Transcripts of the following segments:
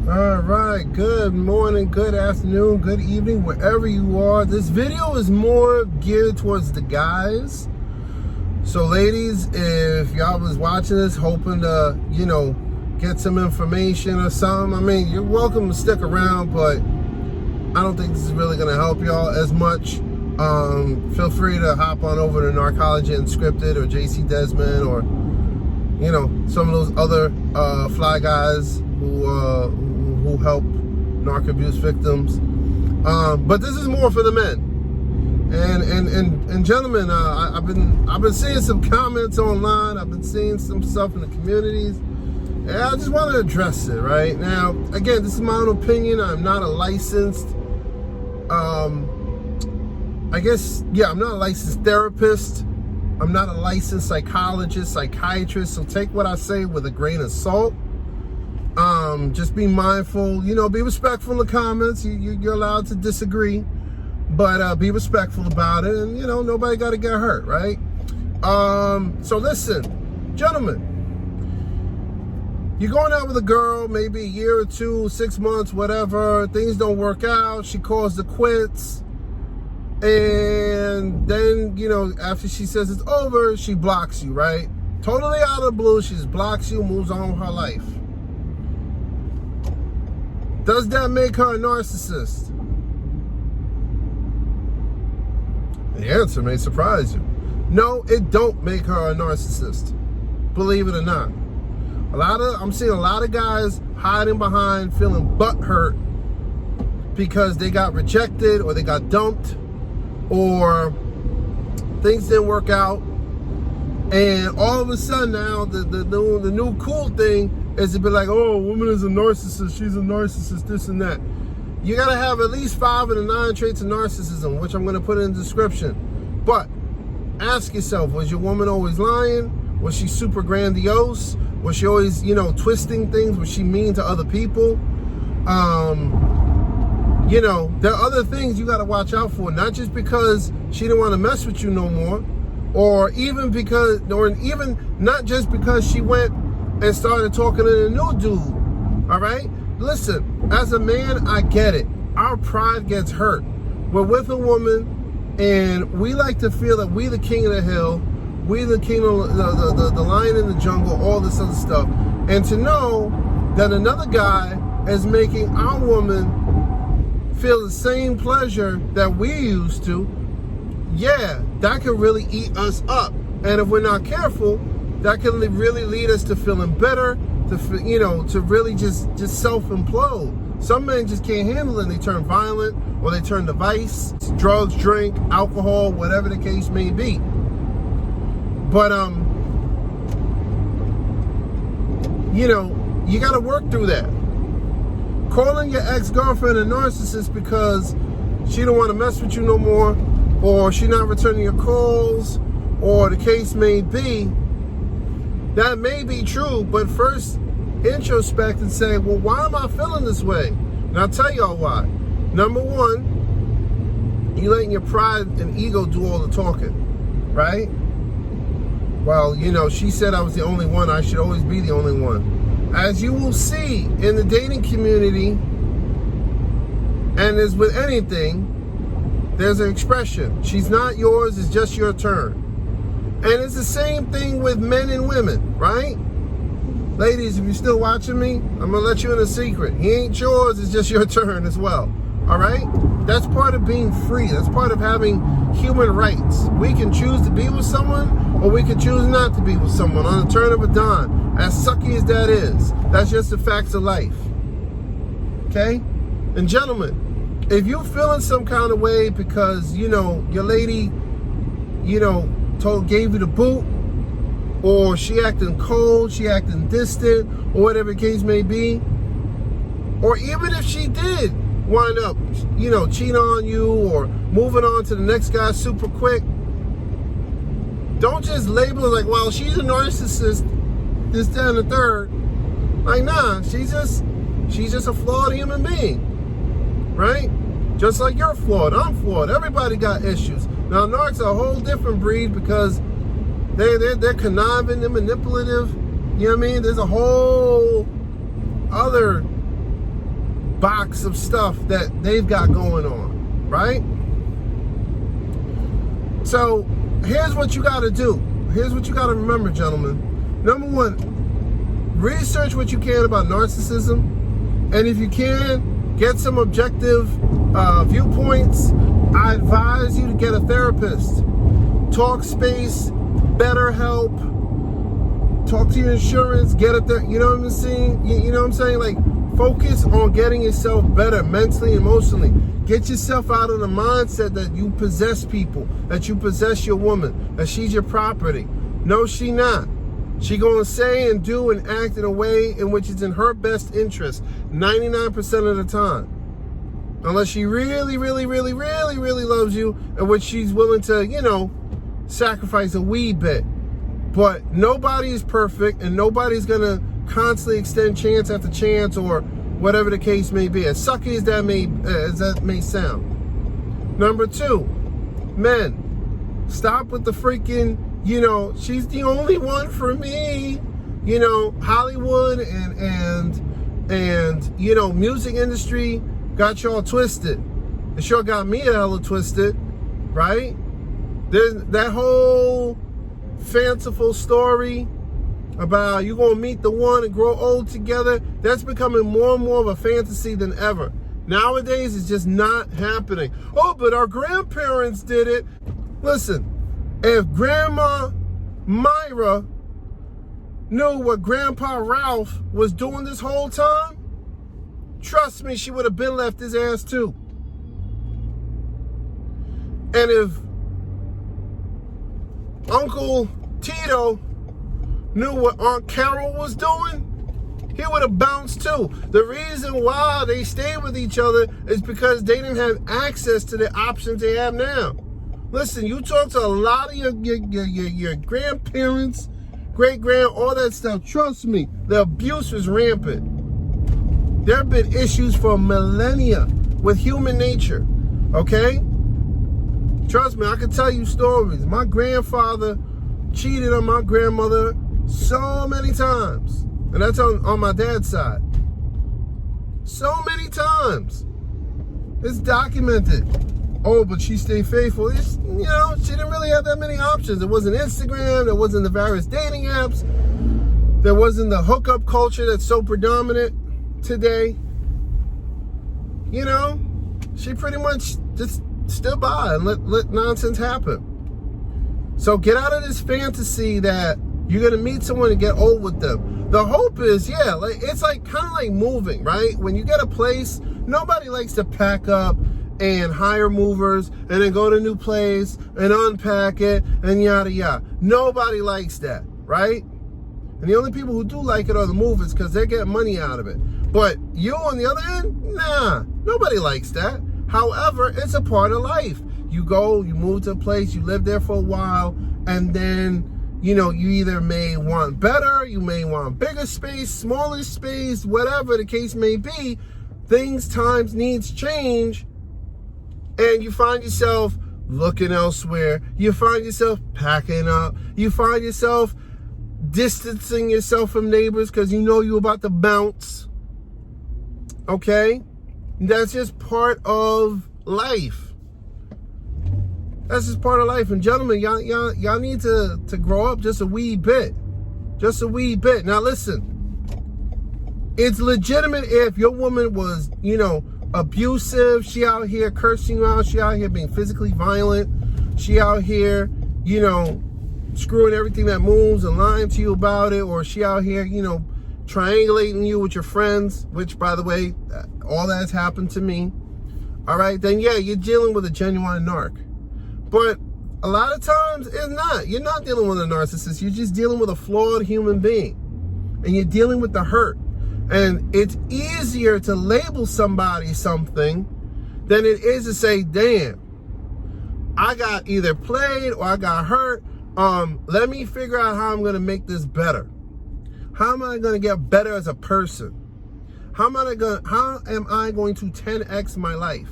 All right, good morning, good afternoon, good evening, wherever you are. This video is more geared towards the guys. So ladies, if y'all was watching this hoping to, get some information or something, I mean, you're welcome to stick around, but I don't think this is really going to help y'all as much. Feel free to hop on over to Narcology Unscripted or JC Desmond or, some of those other fly guys who help narc abuse victims. But this is more for the men. And gentlemen, I've been seeing some comments online. I've been seeing some stuff in the communities, and I just want to address it right now. Again, this is my own opinion. I'm not a licensed, I'm not a licensed therapist. I'm not a licensed psychologist, psychiatrist. So take what I say with a grain of salt. Just be mindful, be respectful in the comments. You're allowed to disagree, but be respectful about it. And, nobody got to get hurt, right? So listen, gentlemen, you're going out with a girl, maybe a year or two, 6 months, whatever. Things don't work out. She calls the quits. And then, after she says it's over, she blocks you, right? Totally out of the blue, she just blocks you, moves on with her life. Does that make her a narcissist? The answer may surprise you. No, it don't make her a narcissist. Believe it or not. I'm seeing a lot of guys hiding behind, feeling butthurt because they got rejected or they got dumped or things didn't work out. And all of a sudden now, the new cool thing is to be like, oh, a woman is a narcissist, she's a narcissist, this and that. You gotta have at least 5 of the 9 traits of narcissism, which I'm gonna put in the description. But ask yourself, was your woman always lying? Was she super grandiose? Was she always, twisting things? Was she mean to other people? There are other things you gotta watch out for, not just because she didn't want to mess with you no more, or even not just because she went and started talking to a new dude. All right? Listen, as a man, I get it. Our pride gets hurt. We're with a woman, and we like to feel that we the king of the hill, we the king of the lion in the jungle, all this other stuff. And to know that another guy is making our woman feel the same pleasure that we used to, yeah, that could really eat us up. And if we're not careful, that can really lead us to feeling bitter, to really just self-implode. Some men just can't handle it and they turn violent or they turn to vice, drugs, drink, alcohol, whatever the case may be. But, you got to work through that. Calling your ex-girlfriend a narcissist because she don't want to mess with you no more, or she not returning your calls, or the case may be, that may be true, but first introspect and say, well, why am I feeling this way? And I'll tell y'all why. Number one, you letting your pride and ego do all the talking, right? Well, she said I was the only one, I should always be the only one. As you will see in the dating community, and as with anything, there's an expression. She's not yours, it's just your turn. And it's the same thing with men and women, right? Ladies, if you're still watching me, I'm gonna let you in a secret. He ain't yours, it's just your turn as well, all right? That's part of being free. That's part of having human rights. We can choose to be with someone, or we can choose not to be with someone on the turn of a dime. As sucky as that is, that's just the facts of life, okay? And gentlemen, if you're feeling some kind of way because, your lady, gave you the boot, or she acting cold, she acting distant, or whatever the case may be, or even if she did wind up, cheating on you or moving on to the next guy super quick, don't just label it like, well, she's a narcissist, this, that, and the third. Like, nah, she's just a flawed human being, right? Just like you're flawed, I'm flawed. Everybody got issues. Now, narcs are a whole different breed because they're conniving, they're manipulative. You know what I mean? There's a whole other box of stuff that they've got going on, right? So here's what you got to do. Here's what you got to remember, gentlemen. Number one, research what you can about narcissism. And if you can, get some objective viewpoints. I advise you to get a therapist. Talkspace, BetterHelp. Talk to your insurance. Get it there. You know what I'm saying? You know what I'm saying? Like, focus on getting yourself better mentally, emotionally. Get yourself out of the mindset that you possess people, that you possess your woman, that she's your property. No, she not. She gonna say and do and act in a way in which is in her best interest 99% of the time. Unless she really, really, really, really, really loves you, in which she's willing to, you know, sacrifice a wee bit. But nobody is perfect, and nobody's gonna constantly extend chance after chance, or whatever the case may be, as sucky as that may sound. Number two, men, stop with the freaking, you know, she's the only one for me. You know, Hollywood and you know, music industry got y'all twisted. It sure got me a hella twisted, right? There's that whole fanciful story about you gonna meet the one and grow old together. That's becoming more and more of a fantasy than ever. Nowadays, it's just not happening. Oh, but our grandparents did it. Listen, if Grandma Myra knew what Grandpa Ralph was doing this whole time, trust me, she would have been left his ass too. And if Uncle Tito knew what Aunt Carol was doing, he would have bounced too. The reason why they stayed with each other is because they didn't have access to the options they have now. Listen, you talk to a lot of your grandparents, great-grand, all that stuff. Trust me, the abuse was rampant. There have been issues for millennia with human nature, okay? Trust me, I can tell you stories. My grandfather cheated on my grandmother so many times. And that's on my dad's side. So many times. It's documented. Oh, but she stayed faithful. It's, you know, she didn't really have that many options. There wasn't Instagram. There wasn't the various dating apps. There wasn't the hookup culture that's so predominant today. You know, she pretty much just stood by and let nonsense happen. So get out of this fantasy that you're going to meet someone and get old with them. The hope is, yeah, like it's like kind of like moving, right? When you get a place, nobody likes to pack up and hire movers and then go to a new place and unpack it and yada yada. Nobody likes that, right? And the only people who do like it are the movers because they're getting money out of it. But you on the other end, nah, nobody likes that. However, it's a part of life. You go, you move to a place, you live there for a while, and then, you know, you either may want better, you may want bigger space, smaller space, whatever the case may be. Times, needs change, and you find yourself looking elsewhere. You find yourself packing up. You find yourself distancing yourself from neighbors because you know you're about to bounce. Okay? That's just part of life. That's just part of life. And gentlemen, y'all need to grow up just a wee bit. Just a wee bit. Now listen, it's legitimate if your woman was, you know, abusive. She out here cursing you out. She out here being physically violent. She out here, you know, screwing everything that moves and lying to you about it. Or she out here, you know, triangulating you with your friends, which, by the way, all that has happened to me. All right, then yeah, you're dealing with a genuine narc. But a lot of times it's not. You're not dealing with a narcissist. You're just dealing with a flawed human being. And you're dealing with the hurt. And it's easier to label somebody something than it is to say, damn, I got either played or I got hurt. Let me figure out how I'm going to make this better. How am I going to get better as a person? How am I going to 10x my life?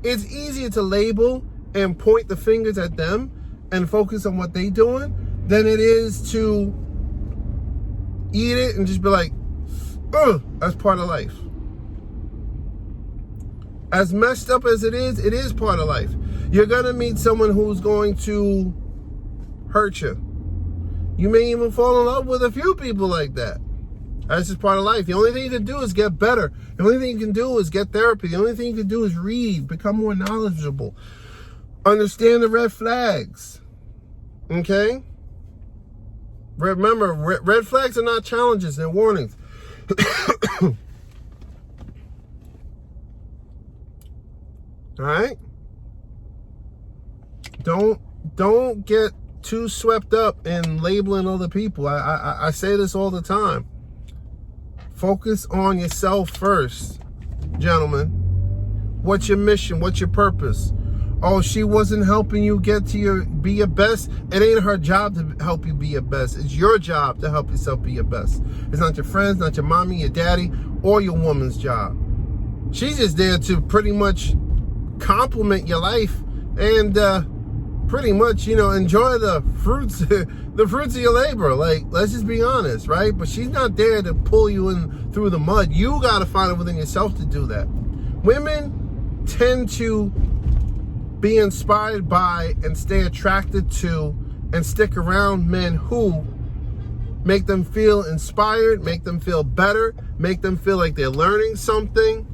It's easier to label and point the fingers at them and focus on what they're doing than it is to eat it and just be like, that's part of life. As messed up as it is part of life. You're going to meet someone who's going to hurt you. You may even fall in love with a few people like that. That's just part of life. The only thing you can do is get better. The only thing you can do is get therapy. The only thing you can do is read, become more knowledgeable, understand the red flags. Okay? Remember, red flags are not challenges, they're warnings. All right? Don't get too swept up in labeling other people. I say this all the time. Focus on yourself first, gentlemen. What's your mission? What's your purpose? Oh, she wasn't helping you get to be your best. It ain't her job to help you be your best. It's your job to help yourself be your best. It's not your friends, not your mommy, your daddy, or your woman's job. She's just there to pretty much compliment your life and pretty much, enjoy the fruits of your labor. Like, let's just be honest, right? But she's not there to pull you in through the mud. You got to find it within yourself to do that. Women tend to be inspired by and stay attracted to and stick around men who make them feel inspired, make them feel better, make them feel like they're learning something.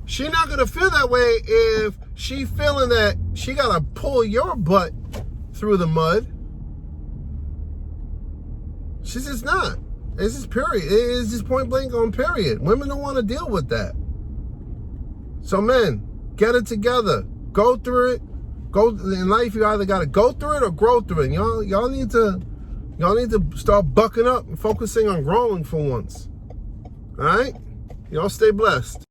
She's not going to feel that way if she feeling that she got to pull your butt through the mud. She's just not. It's just period. It's just point blank on period. Women don't want to deal with that. So men, get it together. Go through it. In life, you either got to go through it or grow through it. Y'all need to start bucking up and focusing on growing for once. All right? Y'all stay blessed.